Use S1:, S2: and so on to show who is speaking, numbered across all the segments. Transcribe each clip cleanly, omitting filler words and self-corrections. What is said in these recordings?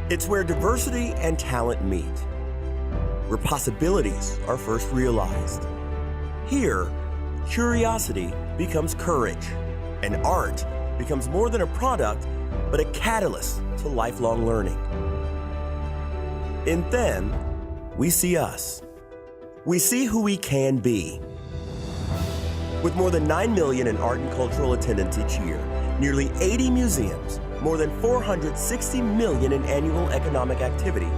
S1: It's where diversity and talent meet, where possibilities are first realized. Here, curiosity becomes courage, and art becomes more than a product, but a catalyst to lifelong learning. In them, we see us. We see who we can be. With more than 9 million in art and cultural attendance each year, nearly 80 museums, more than 460 million in annual economic activity,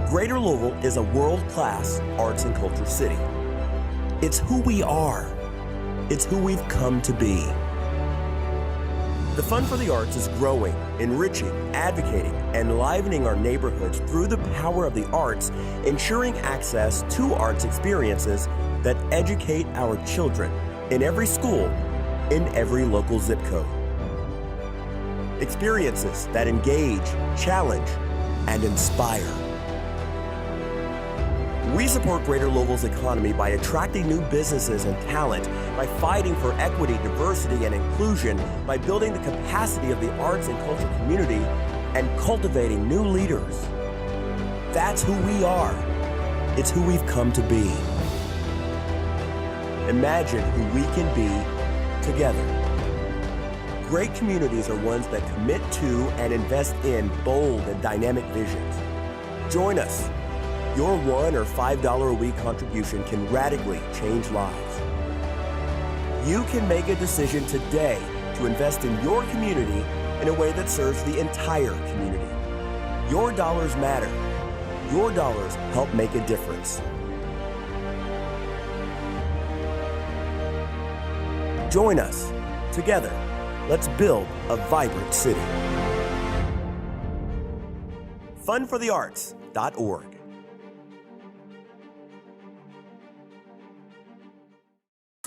S1: Greater Louisville is a world-class arts and culture city. It's who we are. It's who we've come to be. The Fund for the Arts is growing, enriching, advocating, and enlivening our neighborhoods through the power of the arts, ensuring access to arts experiences that educate our children in every school, in every local zip code. Experiences that engage, challenge, and inspire. We support Greater Louisville's economy by attracting new businesses and talent, by fighting for equity, diversity, and inclusion, by building the capacity of the arts and culture community, and cultivating new leaders. That's who we are. It's who we've come to be. Imagine who we can be together. Great communities are ones that commit to and invest in bold and dynamic visions. Join us. Your $1 or $5 a week contribution can radically change lives. You can make a decision today to invest in your community in a way that serves the entire community. Your dollars matter. Your dollars help make a difference. Join us. Together, let's build a vibrant city. Fundforthearts.org.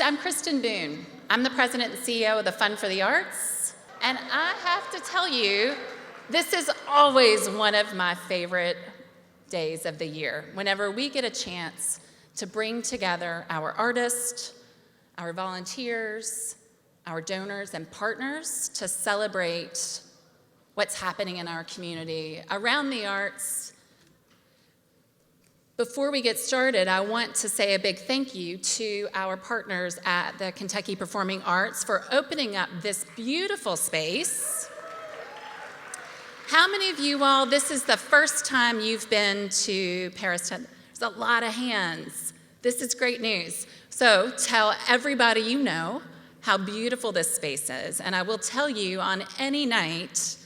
S2: I'm Kristen Boone. I'm the president and CEO of the Fund for the Arts. And I have to tell you, this is always one of my favorite days of the year, whenever we get a chance to bring together our artists, our volunteers, our donors and partners to celebrate what's happening in our community around the arts. Before we get started, I want to say a big thank you to our partners at the Kentucky Performing Arts for opening up this beautiful space. How many of you all, this is the first time you've been to Paris? There's a lot of hands. This is great news. So tell everybody you know how beautiful this space is. And I will tell you, on any night,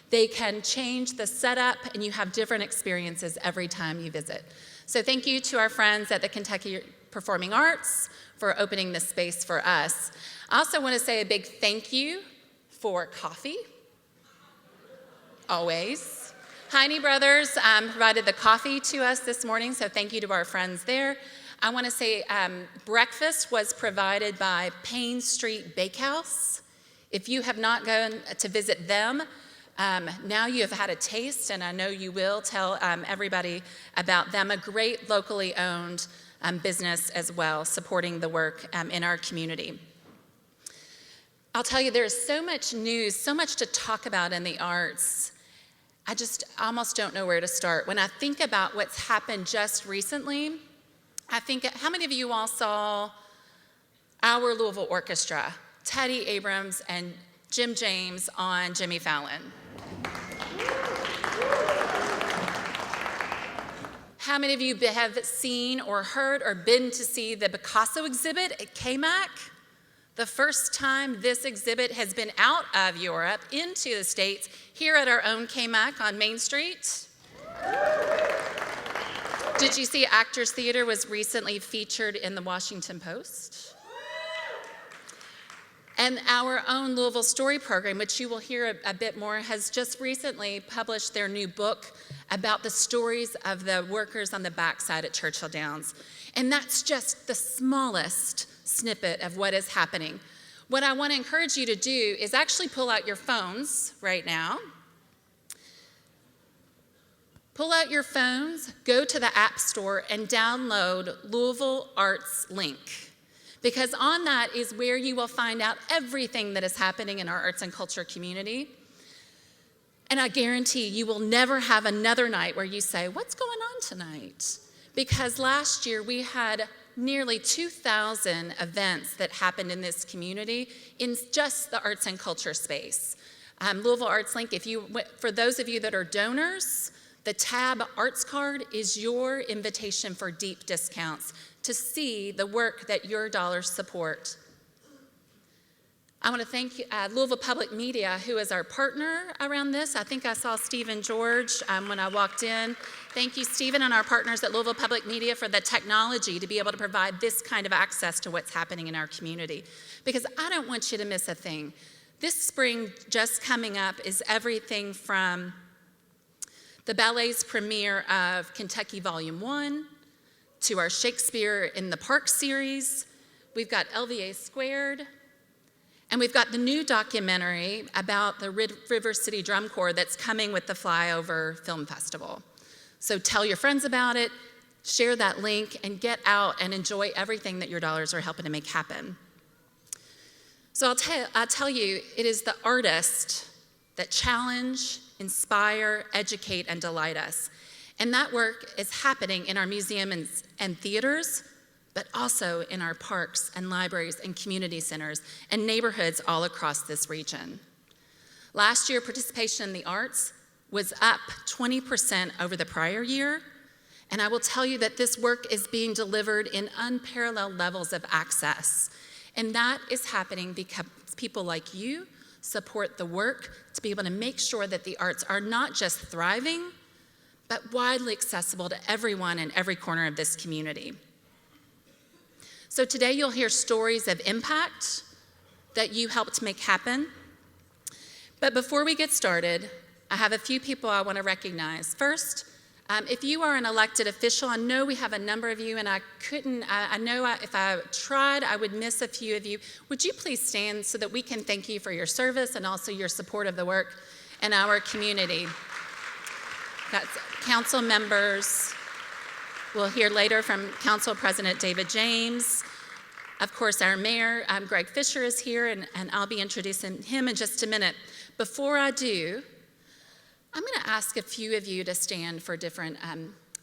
S2: they can change the setup and you have different experiences every time you visit. So thank you to our friends at the Kentucky Performing Arts for opening this space for us. I also want to say a big thank you for coffee, always. Heine Brothers provided the coffee to us this morning, so thank you to our friends there. I want to say breakfast was provided by Payne Street Bakehouse. If you have not gone to visit them, now you have had a taste, and I know you will. Tell everybody about them, a great locally owned business as well, supporting the work in our community. I'll tell you, there's so much news, so much to talk about in the arts. I just almost don't know where to start. When I think about what's happened just recently, I think, how many of you all saw our Louisville Orchestra, Teddy Abrams and Jim James on Jimmy Fallon? How many of you have seen or heard or been to see the Picasso exhibit at KMAC? The first time this exhibit has been out of Europe into the States, here at our own KMAC on Main Street. Did you see Actors Theater was recently featured in the Washington Post? And our own Louisville Story program, which you will hear a bit more, has just recently published their new book about the stories of the workers on the backside at Churchill Downs. And that's just the smallest snippet of what is happening. What I want to encourage you to do is actually pull out your phones right now. Pull out your phones, go to the App Store, and download Louisville Arts Link. Because on that is where you will find out everything that is happening in our arts and culture community. And I guarantee you will never have another night where you say, what's going on tonight? Because last year we had nearly 2,000 events that happened in this community in just the arts and culture space. Louisville Arts Link, for those of you that are donors, the tab Arts Card is your invitation for deep discounts to see the work that your dollars support. I want to thank Louisville Public Media, who is our partner around this. I think I saw Stephen George when I walked in. Thank you, Stephen, and our partners at Louisville Public Media for the technology to be able to provide this kind of access to what's happening in our community. Because I don't want you to miss a thing. This spring, just coming up, is everything from the ballet's premiere of Kentucky Volume 1 to our Shakespeare in the Park series. We've got LVA Squared. And we've got the new documentary about the River City Drum Corps that's coming with the Flyover Film Festival. So tell your friends about it, share that link, and get out and enjoy everything that your dollars are helping to make happen. So I'll tell you, it is the artists that challenge, inspire, educate, and delight us. And that work is happening in our museums and theaters, but also in our parks and libraries and community centers and neighborhoods all across this region. Last year, participation in the arts was up 20% over the prior year, and I will tell you that this work is being delivered in unparalleled levels of access, and that is happening because people like you support the work to be able to make sure that the arts are not just thriving, but widely accessible to everyone in every corner of this community. So today you'll hear stories of impact that you helped make happen. But before we get started, I have a few people I want to recognize. First, if you are an elected official, I know we have a number of you, and I know if I tried, I would miss a few of you. Would you please stand so that we can thank you for your service and also your support of the work in our community? That's council members. We'll hear later from Council President David James. Of course, our mayor, Greg Fisher, is here, and I'll be introducing him in just a minute. Before I do, I'm going to ask a few of you to stand for different,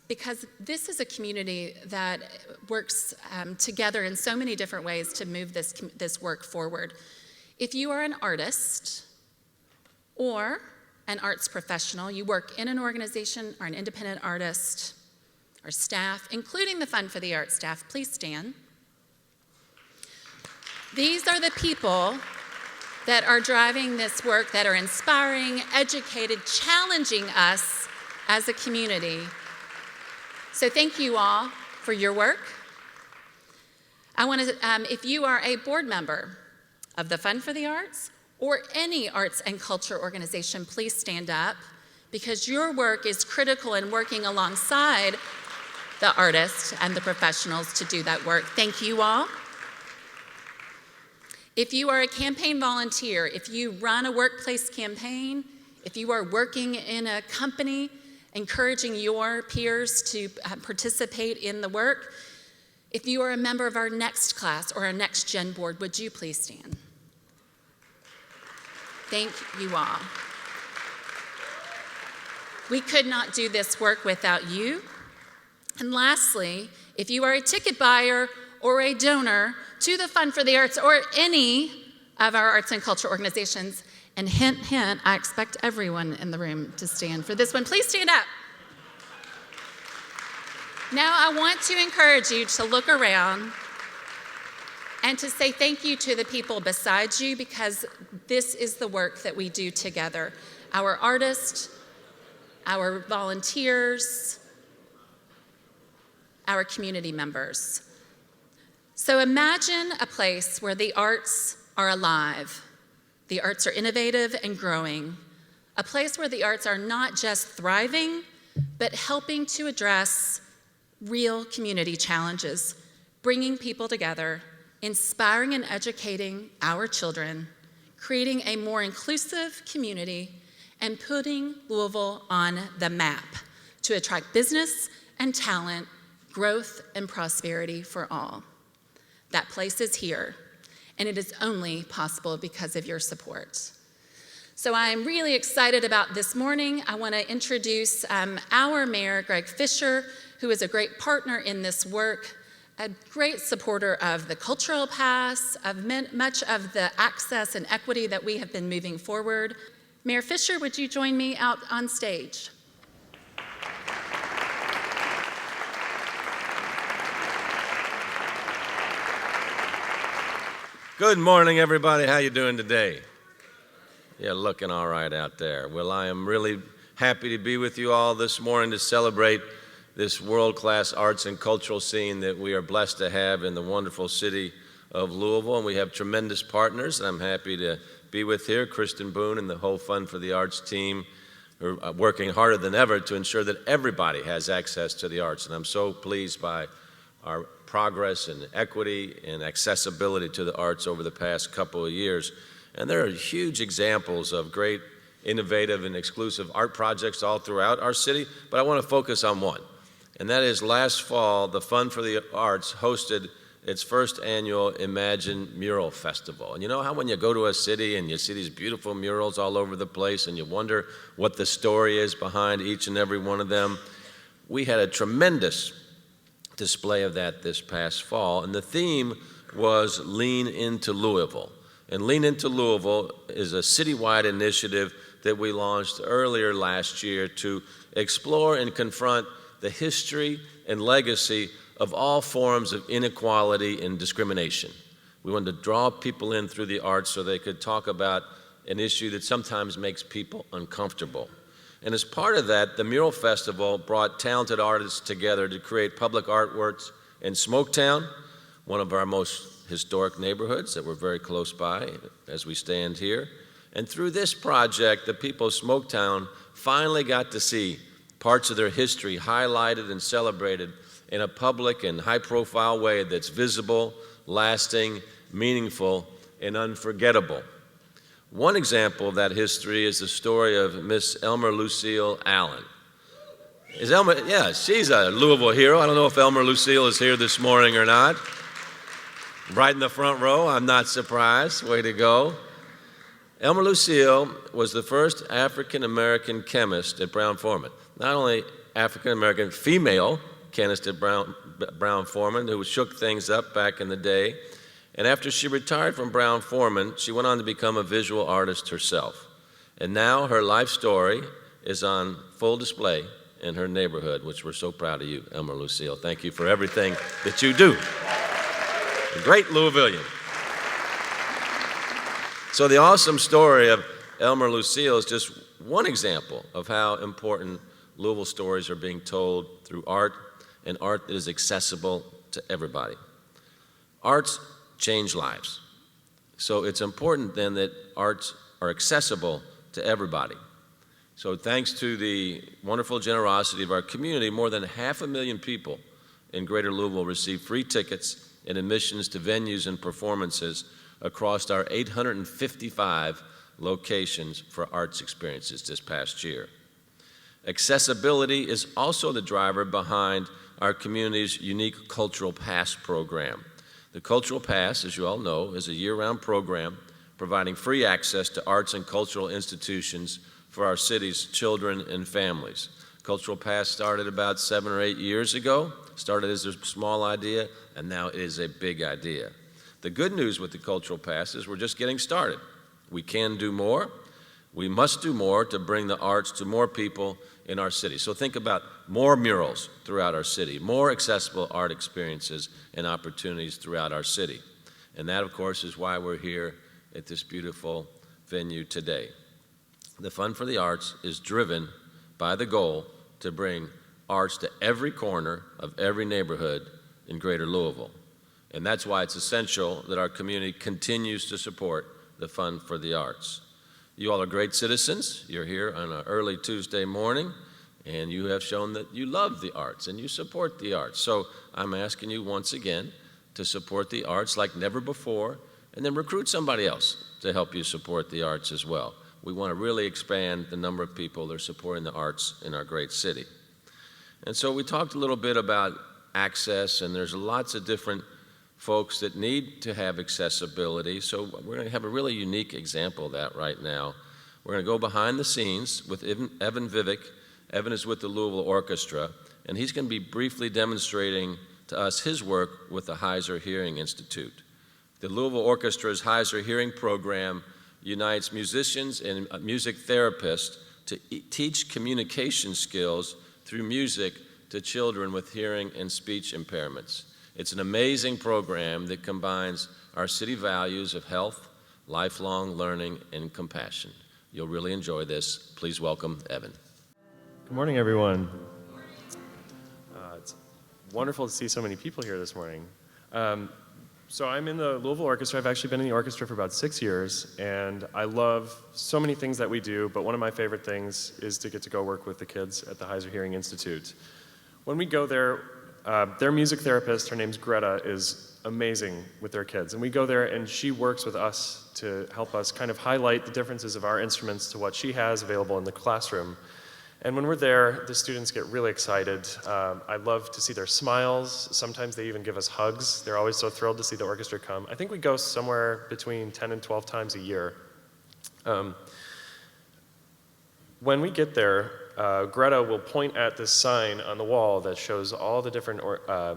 S2: because this is a community that works together in so many different ways to move this work forward. If you are an artist or an arts professional, you work in an organization or an independent artist, or staff, including the Fund for the Arts staff, please stand. These are the people that are driving this work, that are inspiring, educated, challenging us as a community. So thank you all for your work. I want to, if you are a board member of the Fund for the Arts or any arts and culture organization, please stand up, because your work is critical in working alongside the artists and the professionals to do that work. Thank you all. If you are a campaign volunteer, if you run a workplace campaign, if you are working in a company, encouraging your peers to participate in the work, if you are a member of our next class or our next gen board, would you please stand? Thank you all. We could not do this work without you. And lastly, if you are a ticket buyer or a donor to the Fund for the Arts or any of our arts and culture organizations, and hint, hint, I expect everyone in the room to stand for this one. Please stand up. Now I want to encourage you to look around and to say thank you to the people beside you, because this is the work that we do together. Our artists, our volunteers, our community members. So imagine a place where the arts are alive, the arts are innovative and growing, a place where the arts are not just thriving, but helping to address real community challenges, bringing people together, inspiring and educating our children, creating a more inclusive community, and putting Louisville on the map to attract business and talent, growth and prosperity for all. That place is here, and it is only possible because of your support. So I'm really excited about this morning. I want to introduce our mayor, Greg Fisher, who is a great partner in this work, a great supporter of the cultural pass, of much of the access and equity that we have been moving forward. Mayor Fisher, would you join me out on stage?
S3: Good morning, everybody. How you doing today? Yeah, looking all right out there. Well, I am really happy to be with you all this morning to celebrate this world-class arts and cultural scene that we are blessed to have in the wonderful city of Louisville. And we have tremendous partners that I'm happy to be with here. Kristen Boone and the whole Fund for the Arts team are working harder than ever to ensure that everybody has access to the arts. And I'm so pleased by our progress and equity and accessibility to the arts over the past couple of years. And there are huge examples of great, innovative, and exclusive art projects all throughout our city, but I want to focus on one. And that is last fall, the Fund for the Arts hosted its first annual Imagine Mural Festival. And you know how when you go to a city and you see these beautiful murals all over the place and you wonder what the story is behind each and every one of them? We had a tremendous display of that this past fall, and the theme was Lean into Louisville. And Lean into Louisville is a citywide initiative that we launched earlier last year to explore and confront the history and legacy of all forms of inequality and discrimination. We wanted to draw people in through the arts so they could talk about an issue that sometimes makes people uncomfortable. And as part of that, the Mural Festival brought talented artists together to create public artworks in Smoketown, one of our most historic neighborhoods that we're very close by as we stand here. And through this project, the people of Smoketown finally got to see parts of their history highlighted and celebrated in a public and high-profile way that's visible, lasting, meaningful, and unforgettable. One example of that history is the story of Miss Elmer Lucille Allen. Is Elmer? Yeah, she's a Louisville hero. I don't know if Elmer Lucille is here this morning or not. Right in the front row, I'm not surprised. Way to go. Elmer Lucille was the first African-American chemist at Brown-Forman. Not only African-American female chemist at Brown-Forman, who shook things up back in the day. And after she retired from Brown-Forman, she went on to become a visual artist herself. And now her life story is on full display in her neighborhood, which we're so proud of you, Elmer Lucille. Thank you for everything that you do. A great Louisvillian. So the awesome story of Elmer Lucille is just one example of how important Louisville stories are being told through art, and art that is accessible to everybody. Arts change lives. So it's important then that arts are accessible to everybody. So thanks to the wonderful generosity of our community, more than 500,000 people in Greater Louisville receive free tickets and admissions to venues and performances across our 855 locations for arts experiences this past year. Accessibility is also the driver behind our community's unique Cultural Pass program. The Cultural Pass, as you all know, is a year-round program providing free access to arts and cultural institutions for our city's children and families. Cultural Pass started about 7 or 8 years ago, started as a small idea, and now it is a big idea. The good news with the Cultural Pass is we're just getting started. We can do more. We must do more to bring the arts to more people in our city. So think about more murals throughout our city, more accessible art experiences and opportunities throughout our city. And that, of course, is why we're here at this beautiful venue today. The Fund for the Arts is driven by the goal to bring arts to every corner of every neighborhood in Greater Louisville. And that's why it's essential that our community continues to support the Fund for the Arts. You all are great citizens. You're here on an early Tuesday morning, and you have shown that you love the arts and you support the arts. So I'm asking you once again to support the arts like never before, and then recruit somebody else to help you support the arts as well. We want to really expand the number of people that are supporting the arts in our great city. And so we talked a little bit about access, and there's lots of different folks that need to have accessibility. So we're going to have a really unique example of that right now. We're going to go behind the scenes with Evan Vivek. Evan is with the Louisville Orchestra, and he's going to be briefly demonstrating to us his work with the Heiser Hearing Institute. The Louisville Orchestra's Heiser Hearing program unites musicians and music therapists to teach communication skills through music to children with hearing and speech impairments. It's an amazing program that combines our city values of health, lifelong learning, and compassion. You'll really enjoy this. Please welcome Evan.
S4: Good morning, everyone. It's wonderful to see so many people here this morning. So I'm in the Louisville Orchestra. I've actually been in the orchestra for about 6 years, and I love so many things that we do, but one of my favorite things is to get to go work with the kids at the Heiser Hearing Institute. When we go there, their music therapist, her name's Greta, is amazing with their kids. And we go there and she works with us to help us kind of highlight the differences of our instruments to what she has available in the classroom. And when we're there, the students get really excited. I love to see their smiles. Sometimes they even give us hugs. They're always so thrilled to see the orchestra come. I think we go somewhere between 10 and 12 times a year. When we get there, Greta will point at this sign on the wall that shows all the different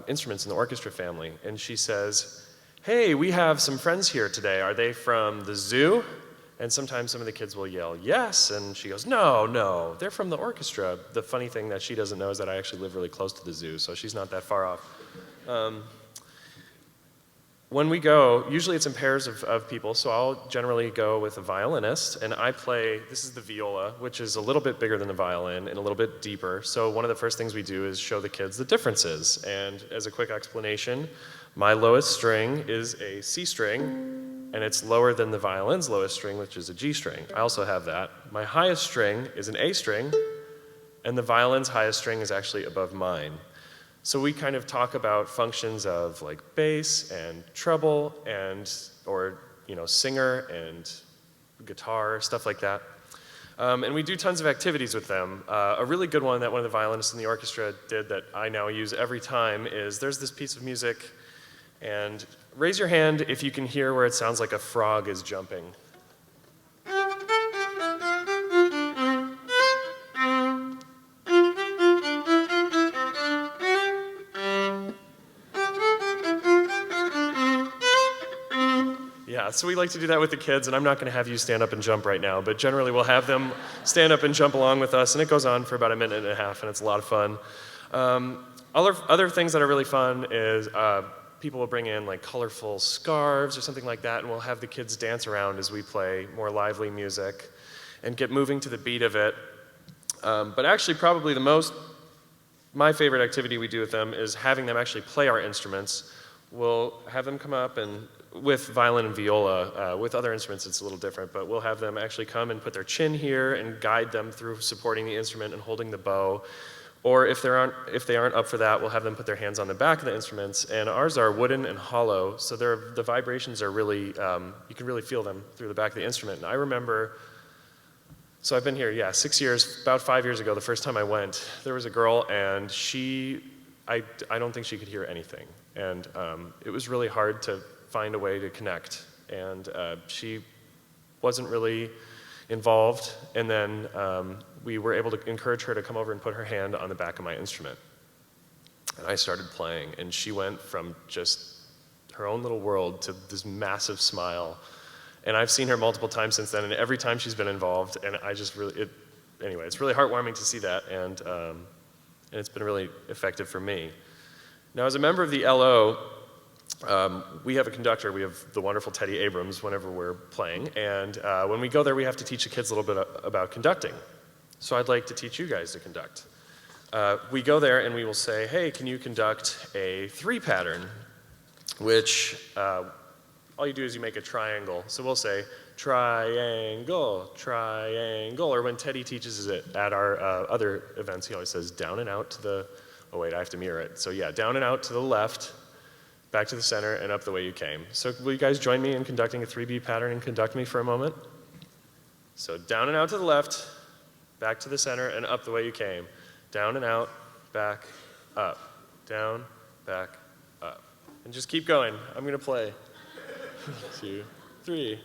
S4: instruments in the orchestra family. And she says, "Hey, we have some friends here today. Are they from the zoo?" And sometimes some of the kids will yell, "Yes," and she goes, No, they're from the orchestra." The funny thing that she doesn't know is that I actually live really close to the zoo, so she's not that far off. When we go, usually it's in pairs of people, so I'll generally go with a violinist, and I play, this is the viola, which is a little bit bigger than the violin and a little bit deeper. So one of the first things we do is show the kids the differences. And as a quick explanation, my lowest string is a C string, and it's lower than the violin's lowest string, which is a G string. I also have that. My highest string is an A string, and the violin's highest string is actually above mine. So we kind of talk about functions of like bass and treble and, or, singer and guitar, stuff like that. And we do tons of activities with them. A really good one that one of the violinists in the orchestra did that I now use every time is there's this piece of music, and raise your hand if you can hear where it sounds like a frog is jumping. Yeah, so we like to do that with the kids, and I'm not going to have you stand up and jump right now, but generally we'll have them stand up and jump along with us, and it goes on for about a minute and a half, and it's a lot of fun. Other things that are really fun is people will bring in like colorful scarves or something like that, and we'll have the kids dance around as we play more lively music and get moving to the beat of it. But actually probably my favorite activity we do with them is having them actually play our instruments. We'll have them come up and with violin and viola, with other instruments it's a little different, but we'll have them actually come and put their chin here and guide them through supporting the instrument and holding the bow. Or if they aren't up for that, we'll have them put their hands on the back of the instruments. And ours are wooden and hollow, so the vibrations are really, you can really feel them through the back of the instrument. And I remember, so I've been here, 6 years, about 5 years ago, the first time I went, there was a girl, and I don't think she could hear anything. And it was really hard to find a way to connect. And she wasn't really involved, and then we were able to encourage her to come over and put her hand on the back of my instrument. And I started playing, and she went from just her own little world to this massive smile. And I've seen her multiple times since then, and every time she's been involved, and I just really, anyway, it's really heartwarming to see that, and it's been really effective for me. Now, as a member of the LO, we have a conductor. We have the wonderful Teddy Abrams whenever we're playing, and when we go there, we have to teach the kids a little bit about conducting. So I'd like to teach you guys to conduct. We go there and we will say, "Hey, can you conduct a 3 pattern?" Which all you do is you make a triangle. So we'll say triangle, triangle, or when Teddy teaches it at our other events, he always says down and out to the. Oh wait, I have to mirror it. So yeah, down and out to the left, back to the center, and up the way you came. So will you guys join me in conducting a 3-beat pattern and conduct me for a moment? So down and out to the left, back to the center, and up the way you came. Down and out, back, up. Down, back, up. And just keep going. I'm going to play. 1, 2, 3.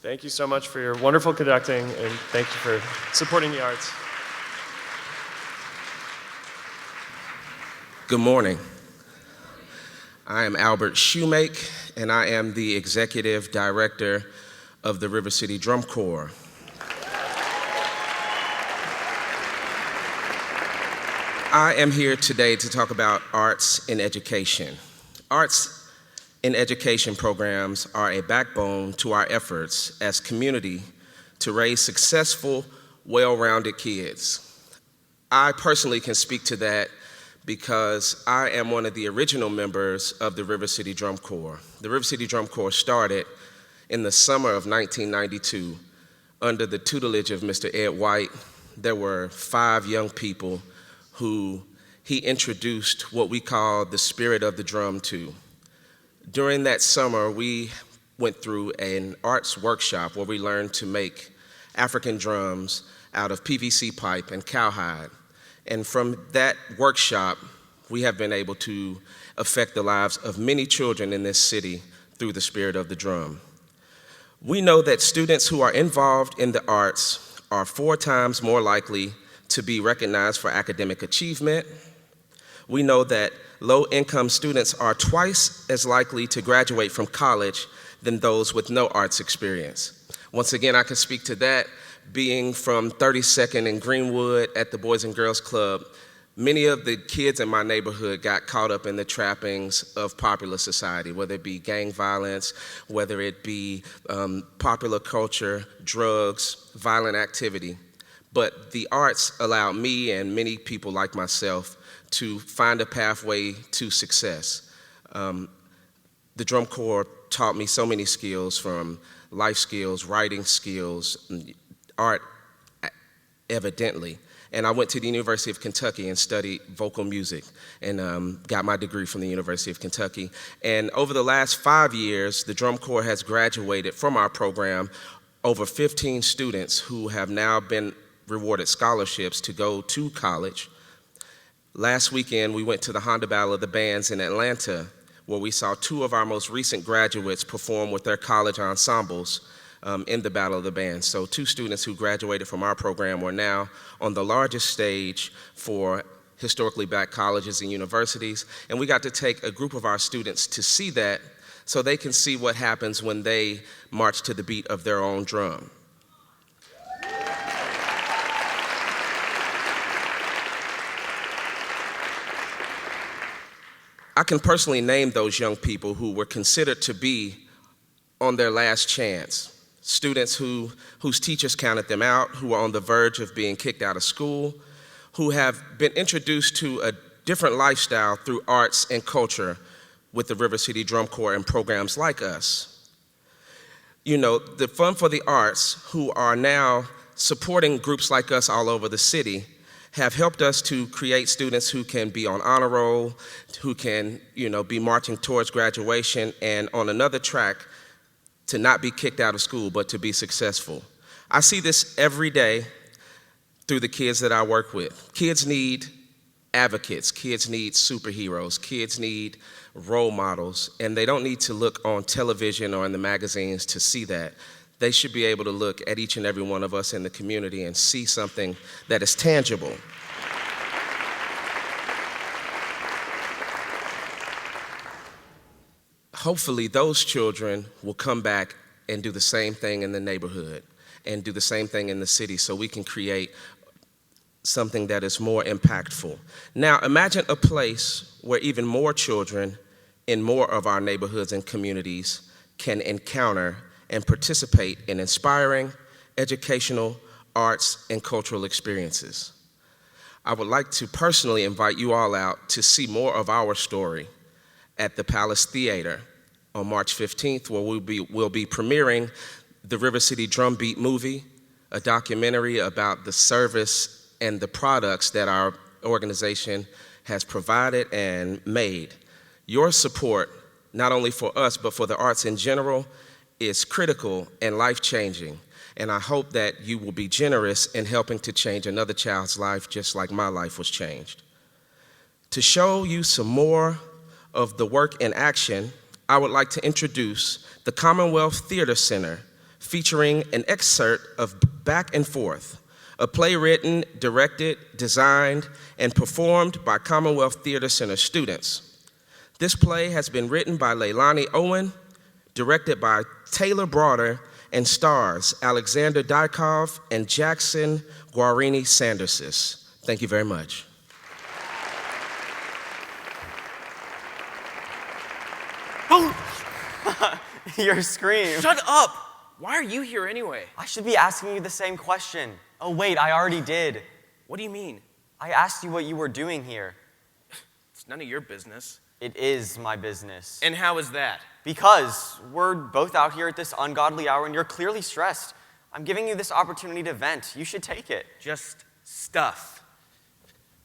S4: Thank you so much for your wonderful conducting, and thank you for supporting the arts.
S5: Good morning. I am Albert Shoemake, and I am the Executive Director of the River City Drum Corps. I am here today to talk about arts in education. Arts in education programs are a backbone to our efforts as community to raise successful, well-rounded kids. I personally can speak to that because I am one of the original members of the River City Drum Corps. The River City Drum Corps started in the summer of 1992 under the tutelage of Mr. Ed White. There were 5 young people who he introduced what we call the spirit of the drum to. During that summer, we went through an arts workshop where we learned to make African drums out of PVC pipe and cowhide. And from that workshop, we have been able to affect the lives of many children in this city through the spirit of the drum. We know that students who are involved in the arts are 4 times more likely to be recognized for academic achievement. We know that low-income students are twice as likely to graduate from college than those with no arts experience. Once again, I can speak to that. Being from 32nd and Greenwood at the Boys and Girls Club, many of the kids in my neighborhood got caught up in the trappings of popular society, whether it be gang violence, whether it be popular culture, drugs, violent activity. But the arts allowed me and many people like myself to find a pathway to success. The Drum Corps taught me so many skills, from life skills, writing skills, art, evidently. And I went to the University of Kentucky and studied vocal music and got my degree from the University of Kentucky. And over the last 5 years, the Drum Corps has graduated from our program over 15 students who have now been rewarded scholarships to go to college. Last weekend, we went to the Honda Battle of the Bands in Atlanta, where we saw 2 of our most recent graduates perform with their college ensembles in the Battle of the Bands. So 2 students who graduated from our program were now on the largest stage for historically black colleges and universities. And we got to take a group of our students to see that so they can see what happens when they march to the beat of their own drum. I can personally name those young people who were considered to be on their last chance. Students whose teachers counted them out, who are on the verge of being kicked out of school, who have been introduced to a different lifestyle through arts and culture with the River City Drum Corps and programs like us. You know, the Fund for the Arts, who are now supporting groups like us all over the city, have helped us to create students who can be on honor roll, who can, be marching towards graduation, and on another track, to not be kicked out of school, but to be successful. I see this every day through the kids that I work with. Kids need advocates, kids need superheroes, kids need role models, and they don't need to look on television or in the magazines to see that. They should be able to look at each and every one of us in the community and see something that is tangible. Hopefully those children will come back and do the same thing in the neighborhood and do the same thing in the city so we can create something that is more impactful. Now imagine a place where even more children in more of our neighborhoods and communities can encounter and participate in inspiring, educational, arts, and cultural experiences. I would like to personally invite you all out to see more of our story at the Palace Theater on March 15th, where we'll be premiering the River City Drum Beat movie, a documentary about the service and the products that our organization has provided and made. Your support, not only for us, but for the arts in general, is critical and life-changing. And I hope that you will be generous in helping to change another child's life just like my life was changed. To show you some more of the work in action, I would like to introduce the Commonwealth Theater Center, featuring an excerpt of Back and Forth, a play written, directed, designed, and performed by Commonwealth Theater Center students. This play has been written by Leilani Owen, directed by Taylor Broader, and stars Alexander Dykov and Jackson Guarini Sandersis. Thank you very much.
S6: Your scream.
S7: Shut up! Why are you here anyway?
S6: I should be asking you the same question. Oh, wait, I already did.
S7: What do you mean?
S6: I asked you what you were doing here.
S7: It's none of your business.
S6: It is my business.
S7: And how is that?
S6: Because we're both out here at this ungodly hour and you're clearly stressed. I'm giving you this opportunity to vent. You should take it.
S7: Just stuff.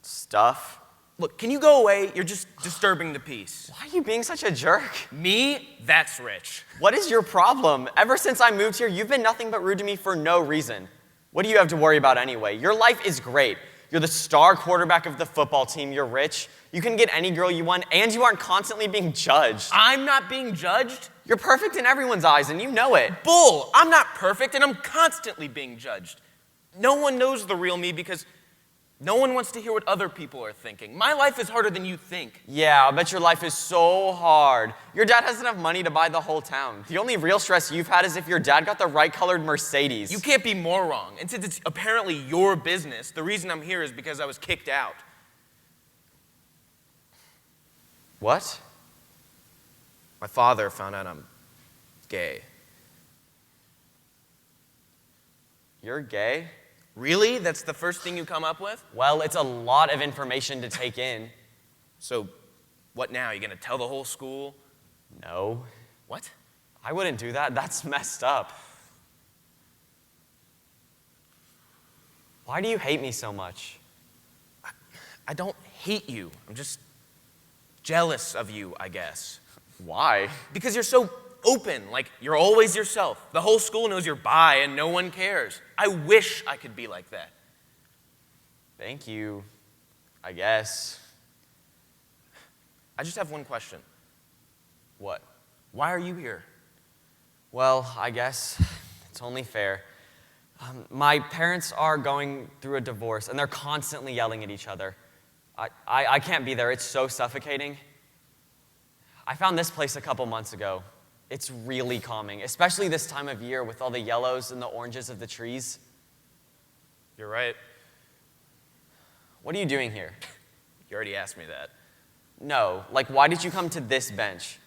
S6: Stuff?
S7: Look, can you go away? You're just disturbing the peace.
S6: Why are you being such a jerk?
S7: Me? That's rich.
S6: What is your problem? Ever since I moved here, you've been nothing but rude to me for no reason. What do you have to worry about anyway? Your life is great. You're the star quarterback of the football team. You're rich. You can get any girl you want, and you aren't constantly being judged.
S7: I'm not being judged?
S6: You're perfect in everyone's eyes, and you know it.
S7: Bull! I'm not perfect, and I'm constantly being judged. No one knows the real me because no one wants to hear what other people are thinking. My life is harder than you think.
S6: Yeah, I bet your life is so hard. Your dad has enough money to buy the whole town. The only real stress you've had is if your dad got the right colored Mercedes.
S7: You can't be more wrong. And since it's apparently your business, the reason I'm here is because I was kicked out.
S6: What?
S7: My father found out I'm gay.
S6: You're gay?
S7: Really? That's the first thing you come up with?
S6: Well, it's a lot of information to take in.
S7: So, what now? You gonna tell the whole school?
S6: No.
S7: What?
S6: I wouldn't do that. That's messed up. Why do you hate me so much?
S7: I don't hate you. I'm just jealous of you, I guess.
S6: Why?
S7: Because you're so open, like you're always yourself. The whole school knows you're bi and no one cares. I wish I could be like that.
S6: Thank you, I guess.
S7: I just have one question.
S6: What?
S7: Why are you here?
S6: Well, I guess it's only fair. My parents are going through a divorce, and they're constantly yelling at each other. I can't be there. It's so suffocating. I found this place a couple months ago. It's really calming, especially this time of year with all the yellows and the oranges of the trees.
S7: You're right.
S6: What are you doing here?
S7: You already asked me that.
S6: No, like, why did you come to this bench?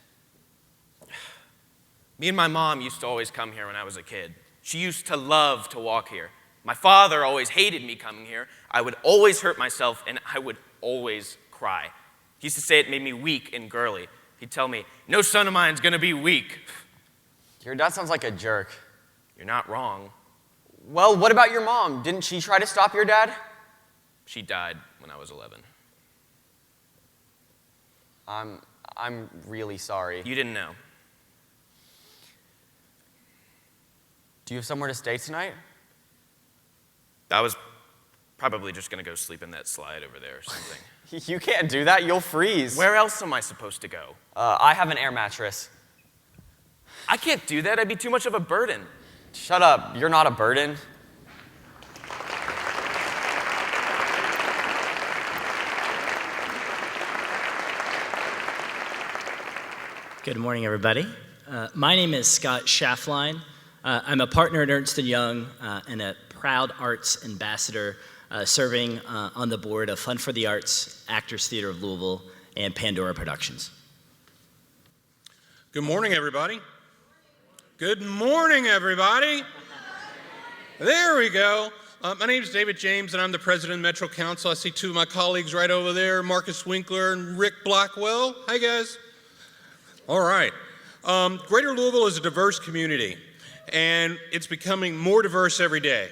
S7: Me and my mom used to always come here when I was a kid. She used to love to walk here. My father always hated me coming here. I would always hurt myself, and I would always cry. He used to say it made me weak and girly. He'd tell me, no son of mine's gonna be weak.
S6: Your dad sounds like a jerk.
S7: You're not wrong.
S6: Well, what about your mom? Didn't she try to stop your dad?
S7: She died when I was 11.
S6: I'm really sorry.
S7: You didn't know.
S6: Do you have somewhere to stay tonight?
S7: I was probably just gonna go sleep in that slide over there or something.
S6: You can't do that. You'll freeze.
S7: Where else am I supposed to go?
S6: I have an air mattress.
S7: I can't do that. I'd be too much of a burden.
S6: Shut up. You're not a burden.
S8: Good morning, everybody. My name is Scott Schaffline. I'm a partner at Ernst & Young and a proud arts ambassador serving on the board of Fund for the Arts, Actors Theater of Louisville, and Pandora Productions.
S9: Good morning, everybody. Good morning, everybody. There we go. My name is David James, and I'm the president of Metro Council. I see two of my colleagues right over there, Marcus Winkler and Rick Blackwell. Hi, guys. All right. Greater Louisville is a diverse community, and it's becoming more diverse every day.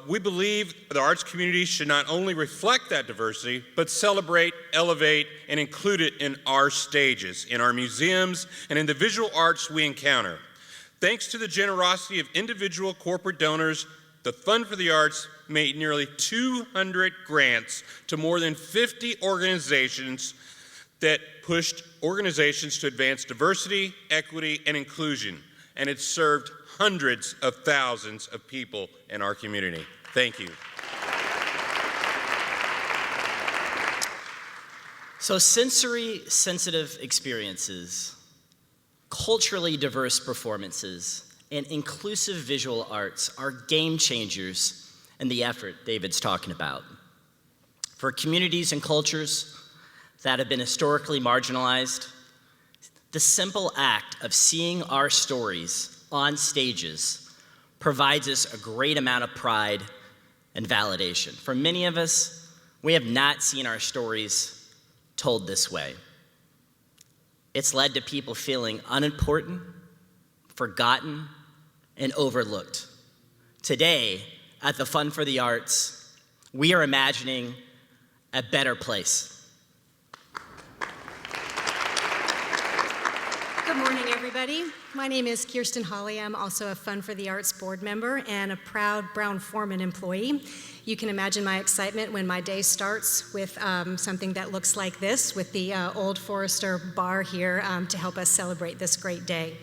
S9: We believe the arts community should not only reflect that diversity, but celebrate, elevate, and include it in our stages, in our museums, and in the visual arts we encounter. Thanks to the generosity of individual corporate donors, the Fund for the Arts made nearly 200 grants to more than 50 organizations that pushed organizations to advance diversity, equity, and inclusion. and it's served hundreds of thousands of people in our community. Thank you.
S8: So sensory sensitive experiences, culturally diverse performances, and inclusive visual arts are game changers in the effort David's talking about. For communities and cultures that have been historically marginalized, the simple act of seeing our stories on stages provides us a great amount of pride and validation. For many of us, we have not seen our stories told this way. It's led to people feeling unimportant, forgotten, and overlooked. Today, at the Fund for the Arts, we are imagining a better place.
S10: Good morning, everybody. My name is Kirsten Hawley. I'm also a Fund for the Arts board member and a proud Brown-Forman employee. You can imagine my excitement when my day starts with something that looks like this, with the Old Forester bar here to help us celebrate this great day.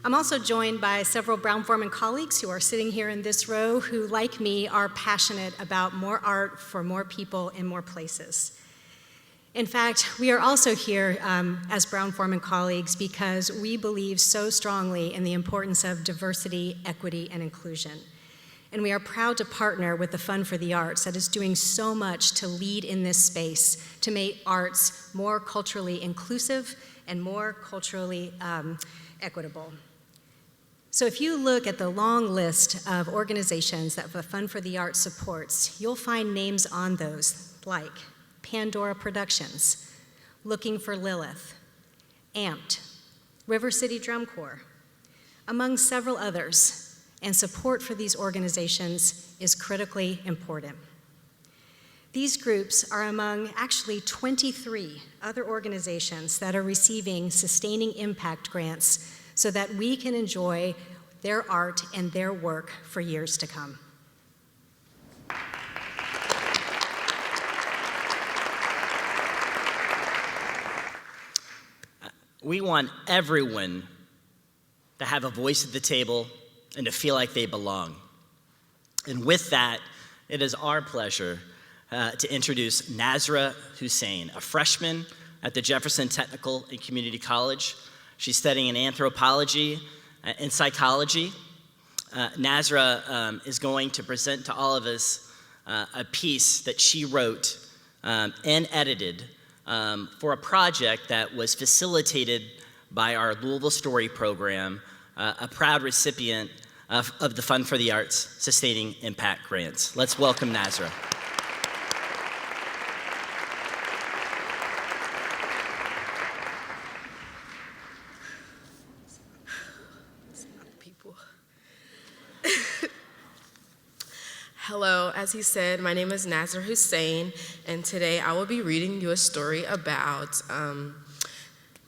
S10: I'm also joined by several Brown-Forman colleagues who are sitting here in this row who, like me, are passionate about more art for more people in more places. In fact, we are also here as Brown-Forman colleagues because we believe so strongly in the importance of diversity, equity, and inclusion. And we are proud to partner with the Fund for the Arts that is doing so much to lead in this space to make arts more culturally inclusive and more culturally equitable. So if you look at the long list of organizations that the Fund for the Arts supports, you'll find names on those like Pandora Productions, Looking for Lilith, Amped, River City Drum Corps, among several others, and support for these organizations is critically important. These groups are among actually 23 other organizations that are receiving sustaining impact grants so that we can enjoy their art and their work for years to come.
S8: We want everyone to have a voice at the table and to feel like they belong. And with that, it is our pleasure to introduce Nazra Hussein, a freshman at the Jefferson Technical and Community College. She's studying in anthropology and psychology. Nazra is going to present to all of us a piece that she wrote and edited for a project that was facilitated by our Louisville Story program, a proud recipient of the Fund for the Arts Sustaining Impact Grants. Let's welcome Nazra.
S11: Hello, as he said, my name is Nazra Hussein, and today I will be reading you a story about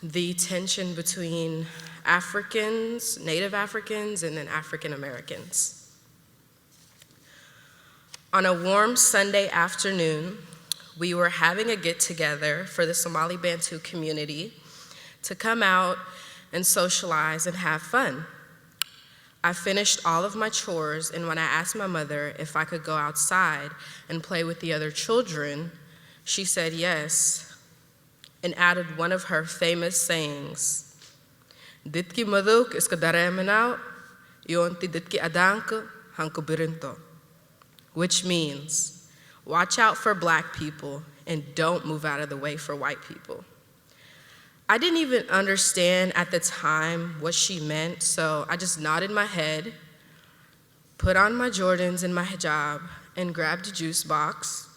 S11: the tension between Africans, Native Africans, and then African Americans. On a warm Sunday afternoon, we were having a get-together for the Somali Bantu community to come out and socialize and have fun. I finished all of my chores, and when I asked my mother if I could go outside and play with the other children, she said yes, and added one of her famous sayings, "Ditki maduk iska daremenau, yonti ditki adanke hanko birinto," which means, watch out for black people and don't move out of the way for white people. I didn't even understand at the time what she meant, so I just nodded my head, put on my Jordans and my hijab, and grabbed a juice box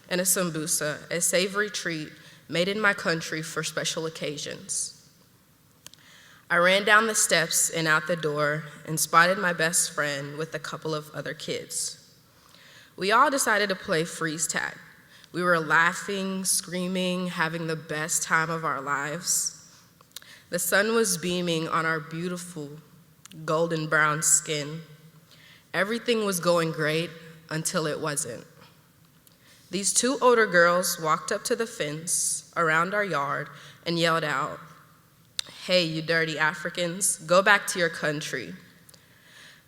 S11: and a sambusa, a savory treat made in my country for special occasions. I ran down the steps and out the door and spotted my best friend with a couple of other kids. We all decided to play freeze tag. We were laughing, screaming, having the best time of our lives. The sun was beaming on our beautiful golden brown skin. Everything was going great until it wasn't. These two older girls walked up to the fence around our yard and yelled out, "Hey, you dirty Africans, go back to your country."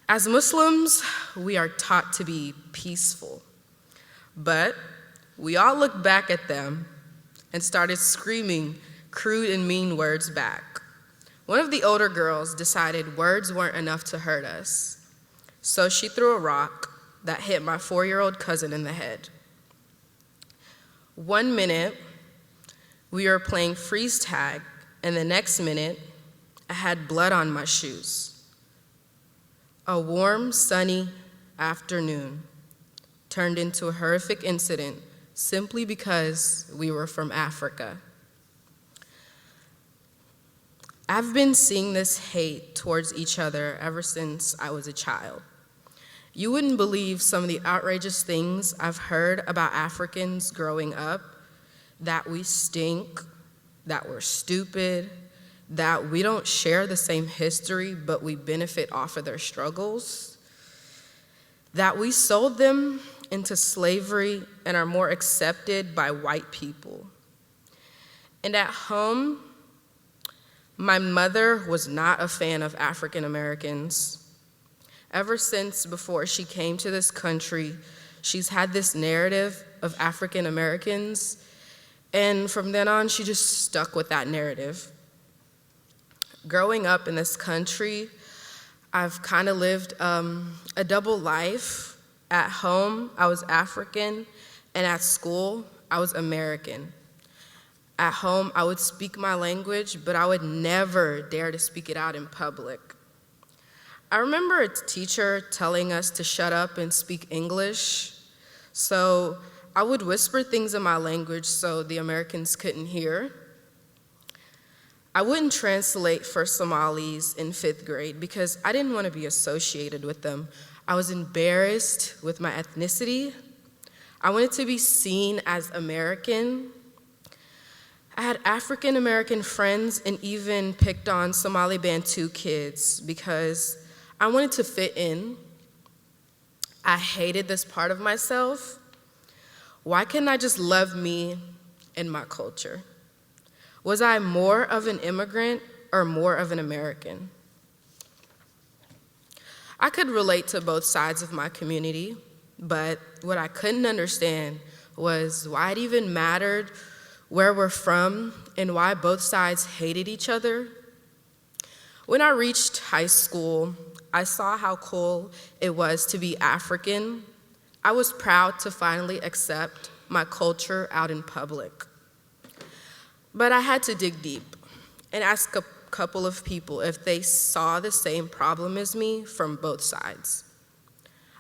S11: As Muslims, we are taught to be peaceful, but we all looked back at them and started screaming crude and mean words back. One of the older girls decided words weren't enough to hurt us, so she threw a rock that hit my 4-year-old cousin in the head. 1 minute, we were playing freeze tag, and the next minute, I had blood on my shoes. A warm, sunny afternoon turned into a horrific incident simply because we were from Africa. I've been seeing this hate towards each other ever since I was a child. You wouldn't believe some of the outrageous things I've heard about Africans growing up, that we stink, that we're stupid, that we don't share the same history, but we benefit off of their struggles, that we sold them into slavery and are more accepted by white people. And at home, my mother was not a fan of African Americans. Ever since before she came to this country, she's had this narrative of African Americans, and from then on, she just stuck with that narrative. Growing up in this country, I've kind of lived a double life. At home, I was African, and at school, I was American. At home, I would speak my language, but I would never dare to speak it out in public. I remember a teacher telling us to shut up and speak English, so I would whisper things in my language so the Americans couldn't hear. I wouldn't translate for Somalis in 5th grade because I didn't want to be associated with them. I was embarrassed with my ethnicity. I wanted to be seen as American. I had African American friends and even picked on Somali Bantu kids because I wanted to fit in. I hated this part of myself. Why couldn't I just love me and my culture? Was I more of an immigrant or more of an American? I could relate to both sides of my community, but what I couldn't understand was why it even mattered where we're from and why both sides hated each other. When I reached high school, I saw how cool it was to be African. I was proud to finally accept my culture out in public. But I had to dig deep and ask a couple of people if they saw the same problem as me from both sides.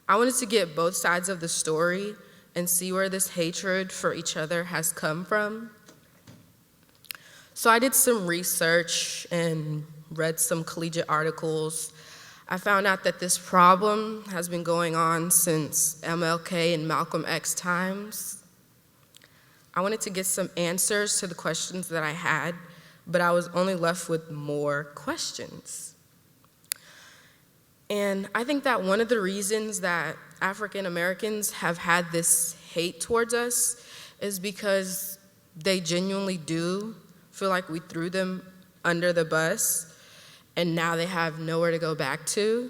S11: I wanted to get both sides of the story and see where this hatred for each other has come from. So I did some research and read some collegiate articles. I found out that this problem has been going on since MLK and Malcolm X times. I wanted to get some answers to the questions that I had, but I was only left with more questions. And I think that one of the reasons that African Americans have had this hate towards us is because they genuinely do feel like we threw them under the bus and now they have nowhere to go back to.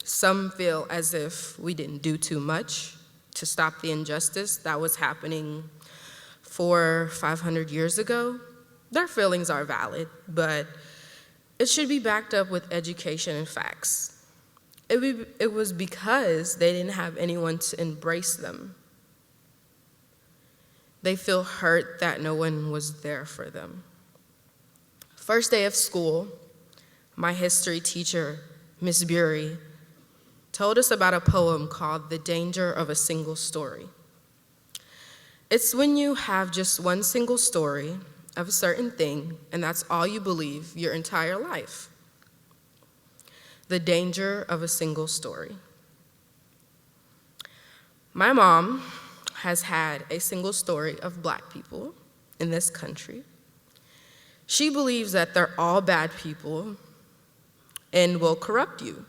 S11: Some feel as if we didn't do too much to stop the injustice that was happening 400 or 500 years ago. Their feelings are valid, but it should be backed up with education and facts. It was because they didn't have anyone to embrace them. They feel hurt that no one was there for them. First day of school, my history teacher, Miss Bury, told us about a poem called The Danger of a Single Story. It's when you have just one single story of a certain thing, and that's all you believe your entire life. The danger of a single story. My mom has had a single story of Black people in this country. She believes that they're all bad people and will corrupt you.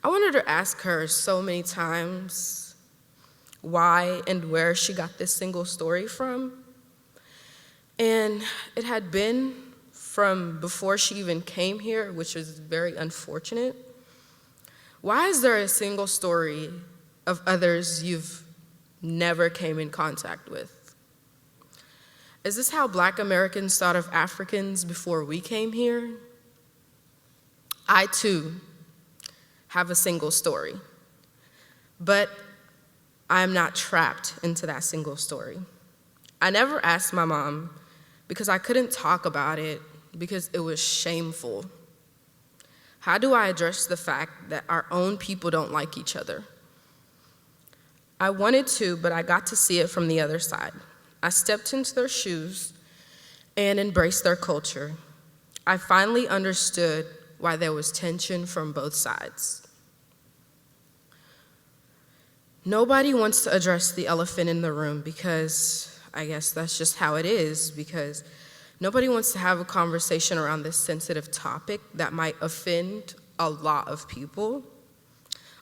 S11: I wanted to ask her so many times why and where she got this single story from. And it had been from before she even came here, which is very unfortunate. Why is there a single story of others you've never came in contact with? Is this how Black Americans thought of Africans before we came here? I too have a single story, but I am not trapped into that single story. I never asked my mom because I couldn't talk about it because it was shameful. How do I address the fact that our own people don't like each other? I wanted to, but I got to see it from the other side. I stepped into their shoes and embraced their culture. I finally understood why there was tension from both sides. Nobody wants to address the elephant in the room because I guess that's just how it is, because nobody wants to have a conversation around this sensitive topic that might offend a lot of people.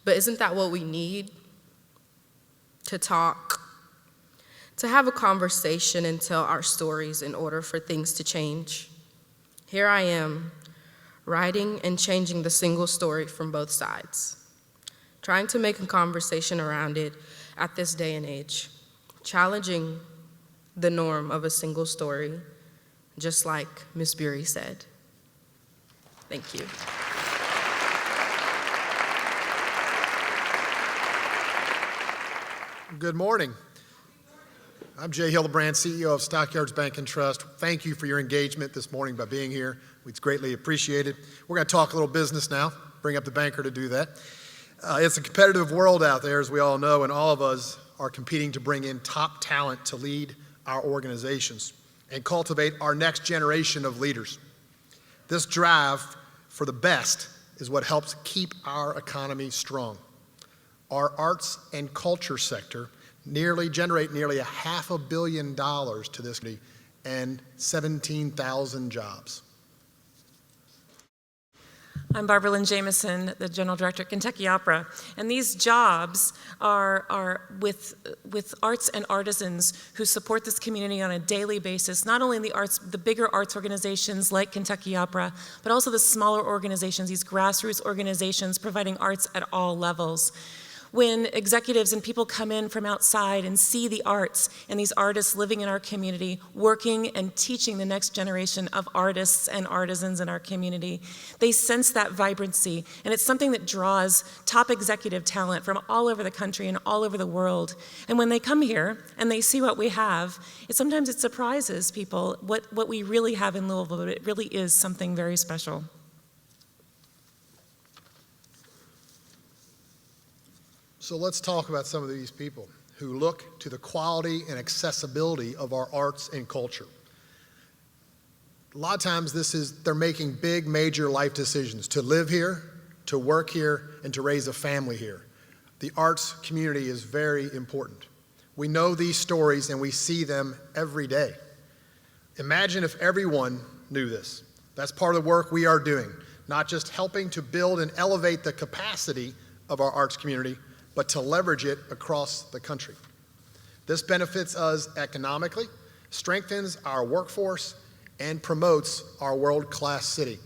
S11: But isn't that what we need? To talk, to have a conversation and tell our stories in order for things to change. Here I am, writing and changing the single story from both sides, trying to make a conversation around it at this day and age, challenging the norm of a single story, just like Ms. Bury said. Thank you.
S12: Good morning. I'm Jay Hildebrand, CEO of Stockyards Bank and Trust. Thank you for your engagement this morning by being here. It's greatly appreciated. We're going to talk a little business now, bring up the banker to do that. It's a competitive world out there, as we all know, and all of us are competing to bring in top talent to lead our organizations and cultivate our next generation of leaders. This drive for the best is what helps keep our economy strong. Our arts and culture sector generate nearly $500 million to this community and 17,000 jobs.
S13: I'm Barbara Lynn Jameson, the General Director at Kentucky Opera, and these jobs are with arts and artisans who support this community on a daily basis, not only in the arts, the bigger arts organizations like Kentucky Opera, but also the smaller organizations, these grassroots organizations providing arts at all levels. When executives and people come in from outside and see the arts and these artists living in our community, working and teaching the next generation of artists and artisans in our community, they sense that vibrancy, and it's something that draws top executive talent from all over the country and all over the world. And when they come here and they see what we have, sometimes it surprises people what we really have in Louisville, but it really is something very special.
S12: So let's talk about some of these people who look to the quality and accessibility of our arts and culture. A lot of times they're making big, major life decisions to live here, to work here, and to raise a family here. The arts community is very important. We know these stories and we see them every day. Imagine if everyone knew this. That's part of the work we are doing, not just helping to build and elevate the capacity of our arts community, but to leverage it across the country. This benefits us economically, strengthens our workforce, and promotes our world-class city.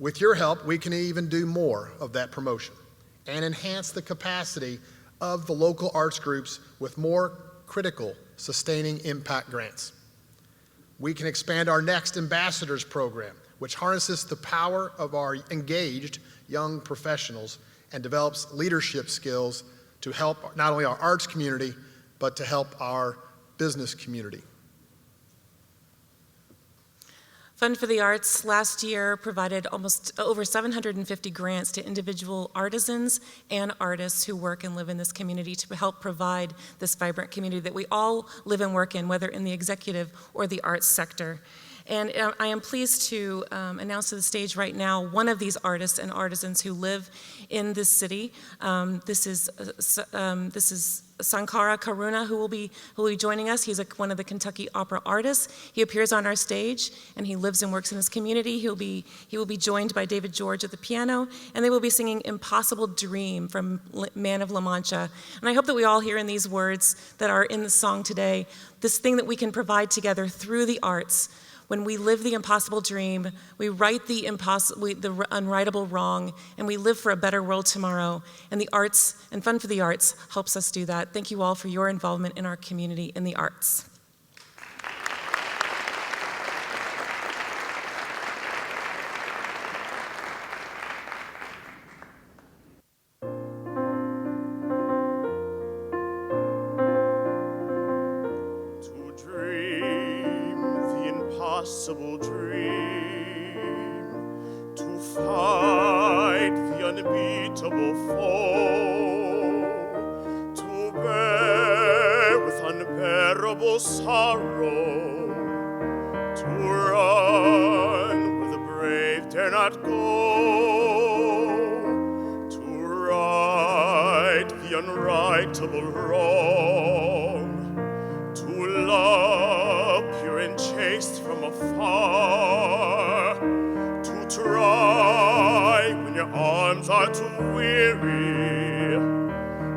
S12: With your help, we can even do more of that promotion and enhance the capacity of the local arts groups with more critical sustaining impact grants. We can expand our Next Ambassadors program, which harnesses the power of our engaged young professionals and develops leadership skills to help not only our arts community, but to help our business community.
S13: Fund for the Arts last year provided almost over 750 grants to individual artisans and artists who work and live in this community to help provide this vibrant community that we all live and work in, whether in the executive or the arts sector. And I am pleased to announce to the stage right now one of these artists and artisans who live in this city. This is Sankara Karuna, who will be joining us. He's one of the Kentucky Opera artists. He appears on our stage, and he lives and works in this community. He will be joined by David George at the piano, and they will be singing "Impossible Dream" from Man of La Mancha. And I hope that we all hear in these words that are in the song today, this thing that we can provide together through the arts, When we live the impossible dream, we right the unrightable wrong, and we live for a better world tomorrow. And the arts and Fund for the Arts helps us do that. Thank you all for your involvement in our community in the arts.
S14: Impossible dream, to fight the unbeatable foe, to bear with unbearable sorrow, to run where the brave dare not go, to right the unrightable wrong, to love pure and chaste from afar, to try when your arms are too weary,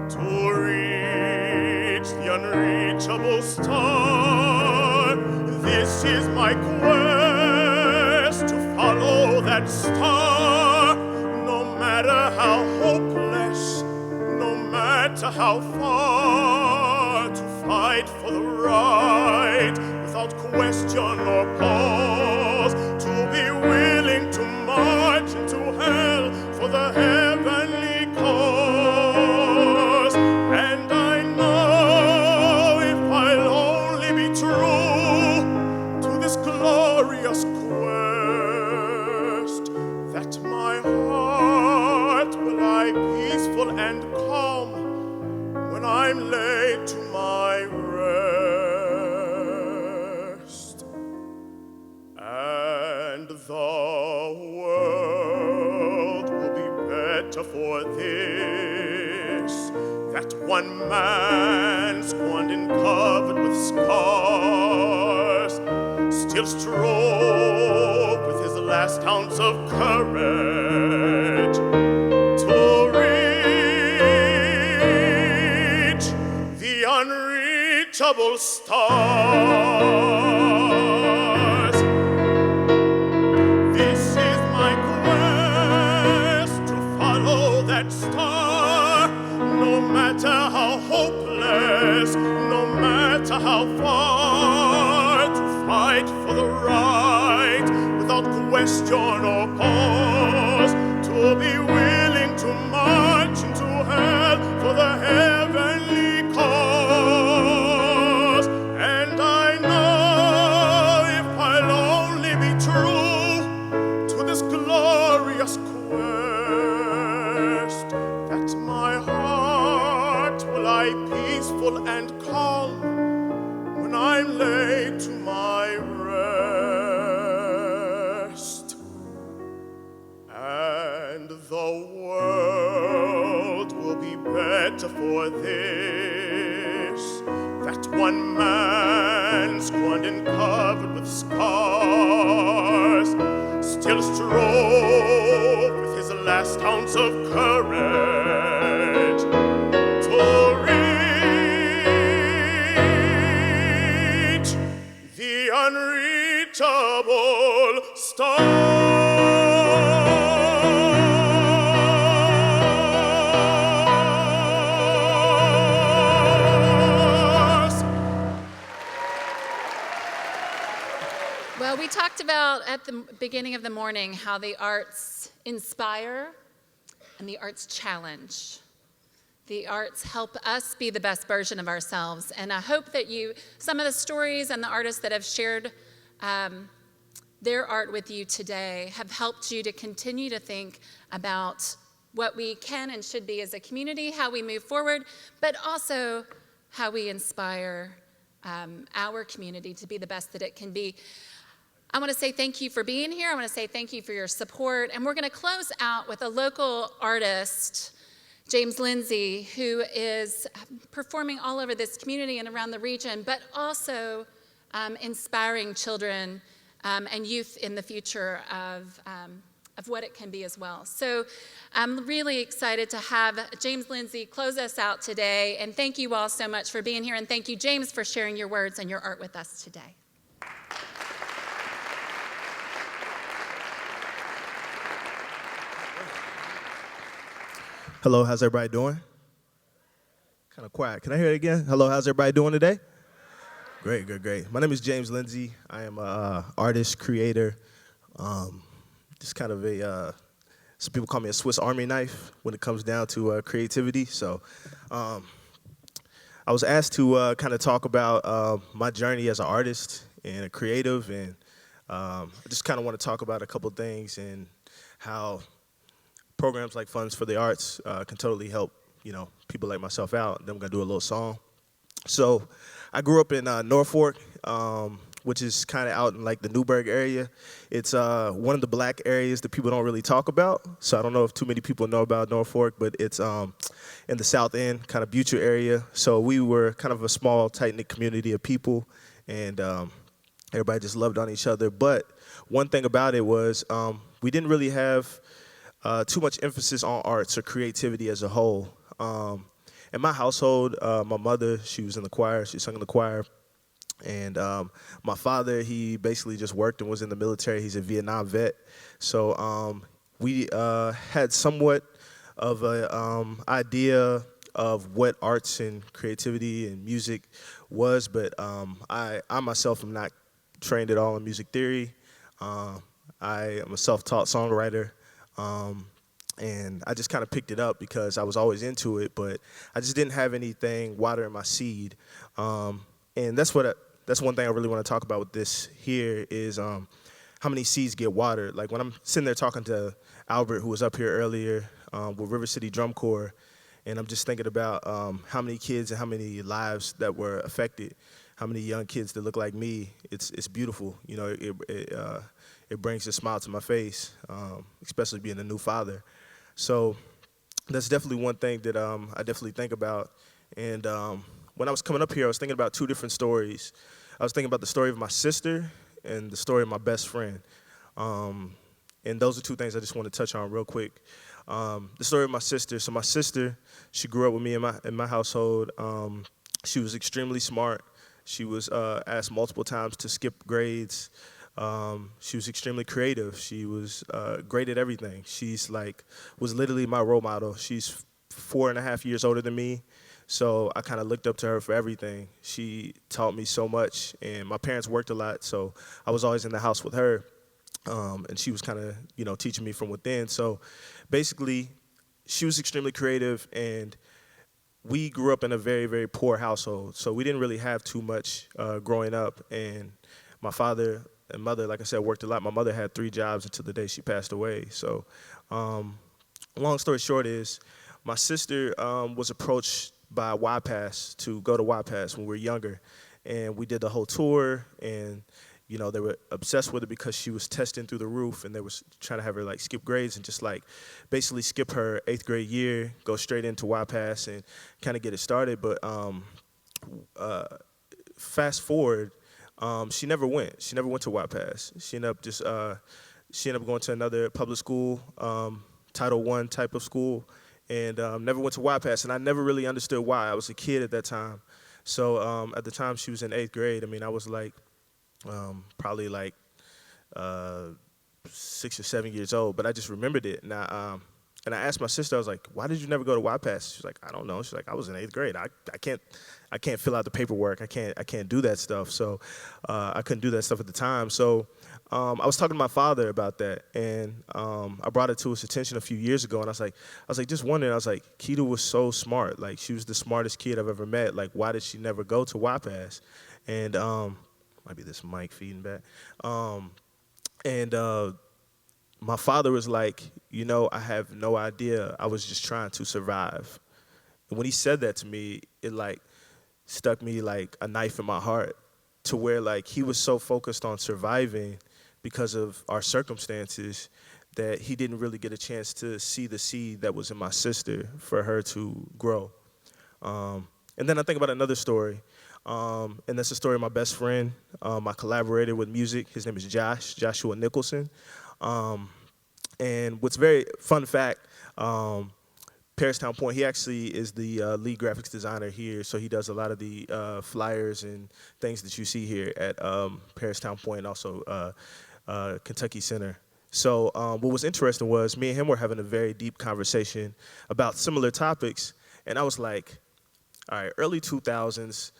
S14: to reach the unreachable star. This is my quest, to follow that star, no matter how hopeless, no matter how far, to fight for the right without question or pause, to be willing to march into hell for the heavenly cause. And I know if I'll only be true to this glorious quest, that my heart will lie peaceful and calm when I'm laid to my rest. And the world will be better for this, that one man scorned and covered with scars still strove with his last ounce of courage to reach the unreachable stars. This is my quest, to follow that star, no matter how hopeless, no matter how far, to fight for the right without question or pause, to be willing to march into hell for the heavenly cause. And I know if I'll only be true to this glorious quest, that my heart will lie peaceful and calm when I'm laid to my rest. And the world will be better for this, that one man scorned and covered with scars still strove with his last ounce of courage to reach the unreachable stars.
S2: Well, we talked about at the beginning of the morning how the arts inspire and the arts challenge. The arts help us be the best version of ourselves. And I hope that some of the stories and the artists that have shared their art with you today have helped you to continue to think about what we can and should be as a community, how we move forward, but also how we inspire our community to be the best that it can be. I want to say thank you for being here. I want to say thank you for your support. And we're going to close out with a local artist, James Lindsay, who is performing all over this community and around the region, but also inspiring children and youth in the future of what it can be as well. So I'm really excited to have James Lindsay close us out today. And thank you all so much for being here. And thank you, James, for sharing your words and your art with us today.
S15: Hello, how's everybody doing? Kind of quiet. Can I hear it again? Hello, how's everybody doing today? Great, great, great. My name is James Lindsay. I am an artist, creator, just kind of some people call me a Swiss Army knife when it comes down to creativity. So I was asked to kind of talk about my journey as an artist and a creative, and I just kind of want to talk about a couple things and how programs like Funds for the Arts can totally help, people like myself out. Then I'm gonna do a little song. So I grew up in Norfolk, which is kind of out in like the Newburgh area. It's one of the black areas that people don't really talk about. So I don't know if too many people know about Norfolk, but it's in the South End, kind of Butcher area. So we were kind of a small, tight-knit community of people, and everybody just loved on each other. But one thing about it was we didn't really have too much emphasis on arts or creativity as a whole. In my household, my mother, she was in the choir, she sung in the choir. And my father, he basically just worked and was in the military. He's a Vietnam vet. So we had somewhat of an idea of what arts and creativity and music was, but I myself am not trained at all in music theory. I am a self-taught songwriter. And I just kind of picked it up because I was always into it, but I just didn't have anything watering my seed. And that's one thing I really want to talk about with this here is how many seeds get watered. Like when I'm sitting there talking to Albert, who was up here earlier with River City Drum Corps, and I'm just thinking about how many kids and how many lives that were affected, how many young kids that look like me. It's beautiful. It brings a smile to my face, especially being a new father. So that's definitely one thing that I definitely think about. And when I was coming up here, I was thinking about two different stories. I was thinking about the story of my sister and the story of my best friend. And those are two things I just want to touch on real quick. The story of my sister. So my sister, she grew up with me in my household. She was extremely smart. She was asked multiple times to skip grades. She was extremely creative. She was great at everything. Was literally my role model. She's 4.5 years older than me, so I kind of looked up to her for everything. She taught me so much, and my parents worked a lot, so I was always in the house with her, and she was kind of, teaching me from within. So basically, she was extremely creative, and we grew up in a very, very poor household, so we didn't really have too much growing up, and my father and mother, like I said, worked a lot. My mother had 3 jobs until the day she passed away. So long story short is my sister was approached by YPass to go to YPass when we were younger. And we did the whole tour, and they were obsessed with it because she was testing through the roof, and they was trying to have her skip grades and just basically skip her 8th grade year, go straight into YPass and kind of get it started. But fast forward, she never went. She never went to YPass. She ended up going to another public school, Title I type of school, and never went to YPass. And I never really understood why. I was a kid at that time. So at the time she was in 8th grade, I was probably 6 or 7 years old, but I just remembered it. And I asked my sister, I was like, why did you never go to YPass? She's like, I don't know. She's like, I was in 8th grade. I can't fill out the paperwork. I can't do that stuff. So I couldn't do that stuff at the time. So I was talking to my father about that, and I brought it to his attention a few years ago. And I was like, just wondering. I was like, Keita was so smart. She was the smartest kid I've ever met. Why did she never go to YPass? And might be this mic feeding back. My father was like, I have no idea. I was just trying to survive. And when he said that to me, it stuck me like a knife in my heart, to where he was so focused on surviving because of our circumstances that he didn't really get a chance to see the seed that was in my sister for her to grow. And then I think about another story, and that's the story of my best friend, my collaborator with music. His name is Joshua Nicholson. And what's very fun fact, Paristown Point, he actually is the lead graphics designer here, so he does a lot of the flyers and things that you see here at Paristown Point, and also Kentucky Center. So what was interesting was me and him were having a very deep conversation about similar topics, and I was like, all right, early 2000s,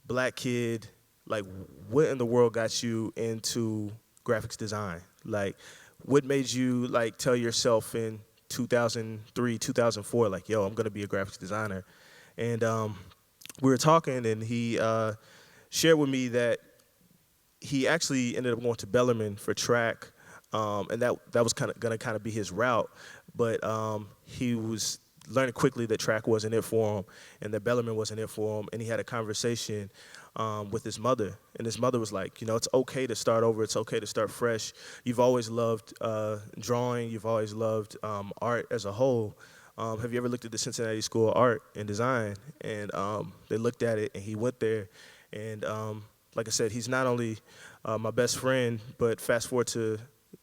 S15: black kid, like what in the world got you into graphics design? Like what made you like tell yourself in 2003, 2004, like, yo, I'm gonna be a graphics designer? And we were talking, and he shared with me that he actually ended up going to Bellarmine for track, and that was gonna be his route, but he was learning quickly that track wasn't it for him, and that Bellarmine wasn't it for him, and he had a conversation with his mother, and his mother was like, you know, it's okay to start over, it's okay to start fresh. You've always loved drawing, you've always loved art as a whole. Have you ever looked at the Cincinnati School of Art and Design? And they looked at it, and he went there, and like I said, he's not only my best friend, but fast forward to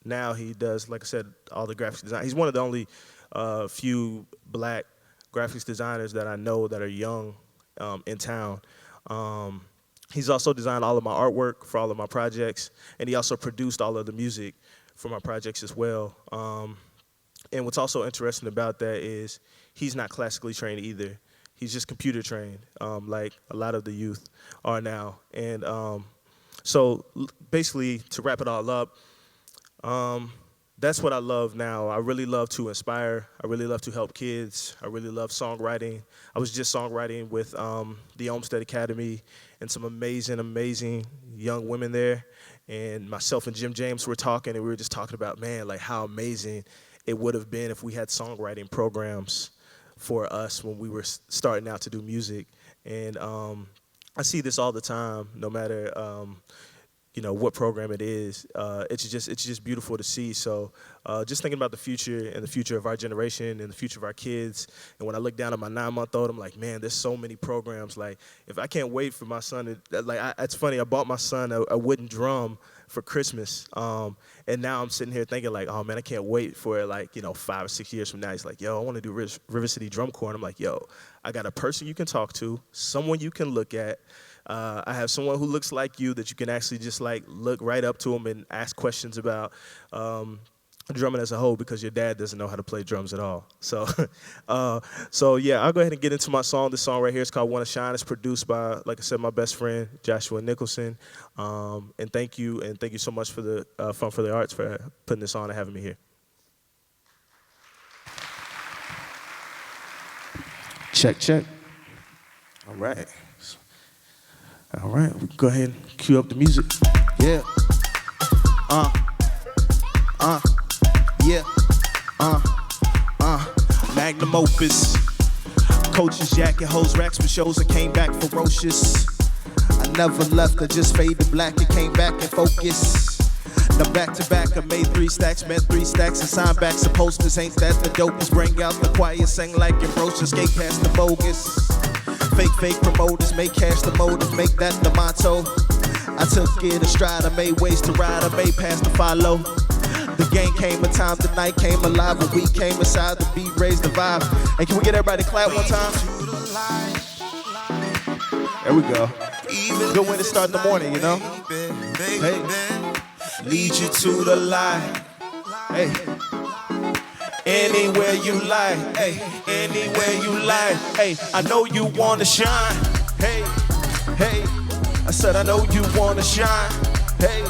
S15: now, he does, like I said, all the graphics design. He's one of the only few black graphics designers that I know that are young in town. He's also designed all of my artwork for all of my projects, and he also produced all of the music for my projects as well. And what's also interesting about that is he's not classically trained either. He's just computer trained, like a lot of the youth are now. And so basically, to wrap it all up, that's what I love now. I really love to inspire. I really love to help kids. I really love songwriting. I was just songwriting with the Olmsted Academy and some amazing, amazing young women there. And myself and Jim James were talking, and we were just talking about, man, like how amazing it would have been if we had songwriting programs for us when we were starting out to do music. And I see this all the time, no matter you know what program it is. It's just beautiful to see. So just thinking about the future and the future of our generation and the future of our kids. And when I look down at my 9-month-old, I'm like, man, there's so many programs. Like, if I can't wait for my son to, it's funny, I bought my son a wooden drum for Christmas. And now I'm sitting here thinking like, oh man, I can't wait for 5 or 6 years from now. He's like, yo, I want to do River City Drum Corps. And I'm like, yo, I got a person you can talk to, someone you can look at. I have someone who looks like you that you can actually just like look right up to him and ask questions about drumming as a whole, because your dad doesn't know how to play drums at all. So, so yeah, I'll go ahead and get into my song. This song right here is called Wanna Shine. It's produced by, like I said, my best friend, Joshua Nicholson. And thank you so much for the Fun for the Arts for putting this on and having me here. Check, check. All right. All right, we go ahead and cue up the music. Yeah. Magnum opus. Coach's jacket, hose racks for shows. I came back ferocious. I never left, I just faded black. It came back in focus. Now back to back, I made 3 stacks, meant 3 stacks, and signed back some posters. Ain't that the dopest? Bring out the choir, sing like Ambrosius, skate past the bogus. Fake promoters, make cash the motive, make that the motto. I took it a stride, I made ways to ride, I made paths to follow. The game came, a time, the night came alive, but we came inside, the beat raised the vibe. Hey, can we get everybody to clap one time? There we go. Good way to start the morning, you know? Hey, lead you to the light. Hey. Anywhere you like, hey, anywhere you like, hey, I know you wanna shine, hey, hey, I said I know you wanna shine, hey,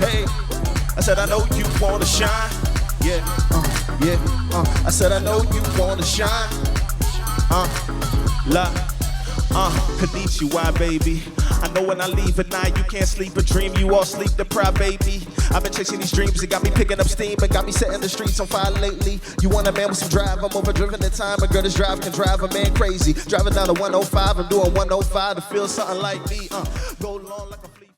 S15: hey, I said I know you wanna shine, yeah, I said I know you wanna shine, Konnichiwa, baby. I know when I leave at night, you can't sleep or dream, you all sleep deprived, baby. I've been chasing these dreams, it got me picking up steam, it got me setting the streets on fire lately. You want a man with some drive, I'm overdriven at time, a girl that's drive can drive a man crazy. Driving down the 105, I'm doing 105 to feel something like me, go long like a